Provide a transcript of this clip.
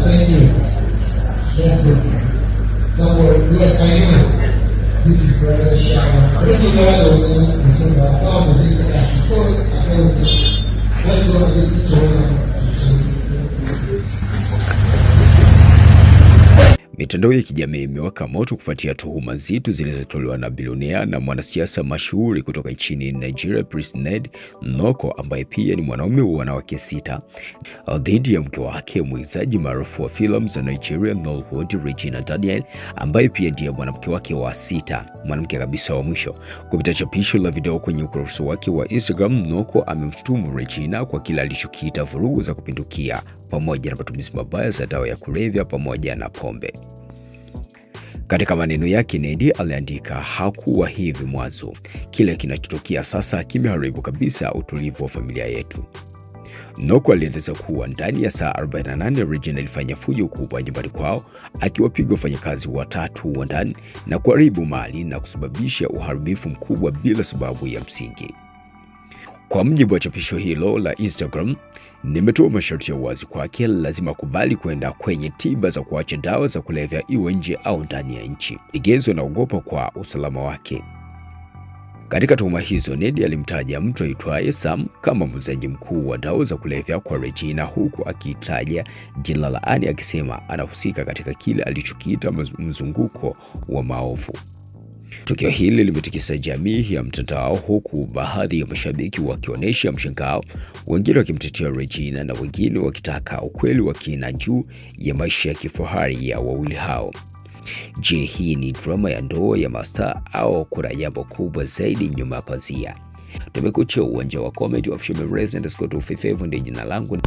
Thank you. That's it. Now yes, I know. This is brother Shama. Thank you guys. Let's go to this. Mitandao ya kijamii imewaka moto kufuatia tuhuma nzito zilizotolewa na bilionea na mwanasiasa mashuhuri kutoka nchini Nigeria Prince Ned Nwoko, ambaye pia ni mwanaume wa wanawake 6, dhidi ya mke wake mwigizaji maarufu wa filamu za Nigeria Nollywood Regina Daniel, ambaye pia ndiye mwanamke wake wa 6, mwanamke kabisa wa mwisho. Kupitia chapisho la video kwenye ukurasa wake wa Instagram, Nwoko amemshutumu Regina kwa kile alichokiita vurugu za kupindukia pamoja na matumizi mabaya za dawa ya kulevya pamoja na pombe. Katika maneno yake, Nedi aliandika, hakuwa hivi mwanzo. Kile kinachotokea sasa kimeharibu kabisa utulivu wa familia yetu. Nwoko alieleza kuwa ndani ya saa 48 Regina ilifanya fujo kubwa nyumbani kwao, akiwapiga wafanyakazi 3 wa ndani na kuharibu mali na kusababisha uharibifu mkubwa bila sababu ya msingi. Kwa mjibu wa chapisho hilo la Instagram, nimetoa masharti ya wazi kwake, lazima kubali kwenda kwenye tiba za kuacha dawa za kulevya iwe nje au ndani ya nchi. Igezo naogopa kwa usalama wake. Katika tuhuma hizo, Nedi alimtaja mtu aitwaye Sam kama muuzaji mkuu wa dawa za kulevya kwa Regina, huku akitaja jina la Annie akisema anahusika katika kile alichokiita mzunguko wa maovu. Tukio hili limetikisa jamii ya mtandao, huku baadhi ya mashabiki wakionyesha mshangao, wengine wakimtetea Regina na wengine wakitaka ukweli wa kina juu ya maisha ya kifahari ya wawili hao. Je, hii ni drama ya ndoa ya mastaa au kuna jambo kubwa zaidi nyuma ya pazia? Tumekuachia uwanja wa comedy of Shime Resident Scott of Favor, ndio jina langu.